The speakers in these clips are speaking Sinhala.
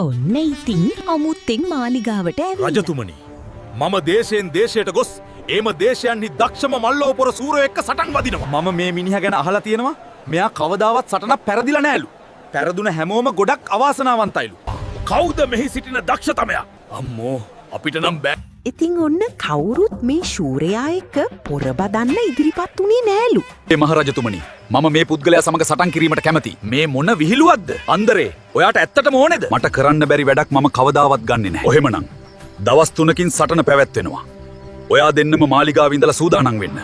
ඔන්න ඉතින් අමුත්තෙන් මාලිගාවට ඇවිල්ලා. රජතුමනි, මම දේශයෙන් දේශයට ගොස් ඒම දේශයන්හි දක්ෂම මල්ලෝපොර සූරය එක්ක සටන් වදිනවා. මම මේ මිනිහ ගැන අහලා තියෙනවා. මෙයා කවදාවත් සටනක් පැරදිලා නෑලු. පැරදුන හැමෝම ගොඩක් අවාසනාවන්තයිලු. කවුද මෙහි සිටින දක්ෂතමයා? අම්මෝ, අපිට නම් බෑ. ඉතින් ඔන්න කවුරුත් මේ ශූරයා එක්ක පොරබදන්න ඉදිරිපත් වුණේ නෑලු. ඒ මහරජතුමනි, මම මේ පුද්ගලයා සමග සටන් කිරීමට කැමති. මේ මොන විහිළුවක්ද? අන්දරේ, ඔයාට ඇත්තටම ඕනේද? මට කරන්න බැරි වැඩක් මම කවදාවත් ගන්නෙ නැහැ. ඔහෙමනම් දවස් 3කින් සටන පැවැත්වෙනවා. ඔයා දෙන්නම මාලිගාව ඉඳලා සූදානම් වෙන්න.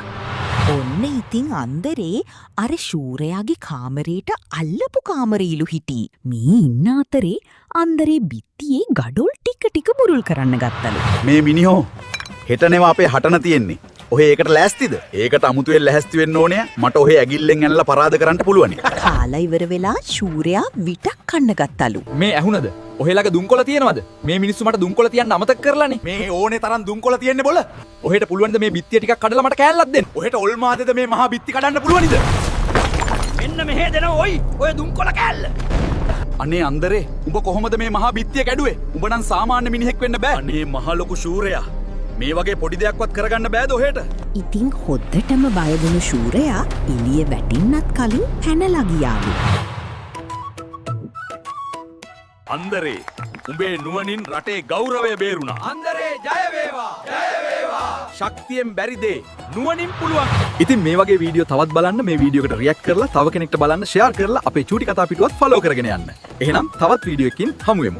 ඔන්න ඉතින් අන්දරේ අර ශූරයාගේ කාමරේට අල්ලපු කාමරීලු හිටී. මේ ඉන්න අතරේ අන්දරේ බිත්තියේ ගඩොල් ටික බුරුල් කරන්න ගත්තලු. මේ මිනිහෝ හෙටනවා අපේ හටන තියෙන්නේ. ඔහෙ ඒකට ලෑස්තිද? ඒකට අමුතුවෙන් ලැහැස්ති වෙන්න ඕනේ. මට ඔහෙ ඇගිල්ලෙන් ඇනලා පරාද කරන්න පුළුවනි. කාලා ඉවර වෙලා ශූරයා විටක් කන්න ගත්තලු. මේ ඇහුනද? ඔහෙලගේ දුම්කොළ තියෙනවද? මේ මිනිස්සු මට දුම්කොළ තියන්න අමතක කරලානේ. මේ ඕනේ තරම් දුම්කොළ තියෙන්නේ බොල. ඔහෙට පුළුවන්ද මේ බිත්තිය ටිකක් කඩලා මට කෑල්ලක් දෙන්න? ඔහෙට ඔල්මාදෙද මේ මහා බිත්ති කඩන්න පුළුවනිද? මෙන්න මෙහෙ දෙනවා ඔයි. ඔය දුම්කොළ කෑල්ල. අනේ අන්දරේ, උඹ කොහොමද මේ මහා බිත්තිය කැඩුවේ? උඹ නම් සාමාන්‍ය මිනිහෙක් වෙන්න බෑ. අනේ මහා ලොකු ශූරයා. මේ වගේ පොඩි දෙයක්වත් කරගන්න බෑද ඔහෙට? ඉතින් හොද්දටම බයවුණු ශූරයා එළිය වැටින්නත් කලින් පැනලා ගියාලු. අන්දරේ, උඹේ නුවණින් රටේ ගෞරවය බේරුණා. අන්දරේ ජය වේවා! ජය වේවා! ශක්තියෙන් බැරි දේ නුවණින් පුළුවන්. ඉතින් මේ වගේ වීඩියෝ තවත් බලන්න මේ වීඩියෝ එකට රියැක්ට් කරලා තව කෙනෙක්ට බලන්න ෂෙයාර් කරලා අපේ චූටි කතා පිටුවත් ෆලෝ කරගෙන යන්න. එහෙනම් තවත් වීඩියෝ එකකින් හමු වෙමු.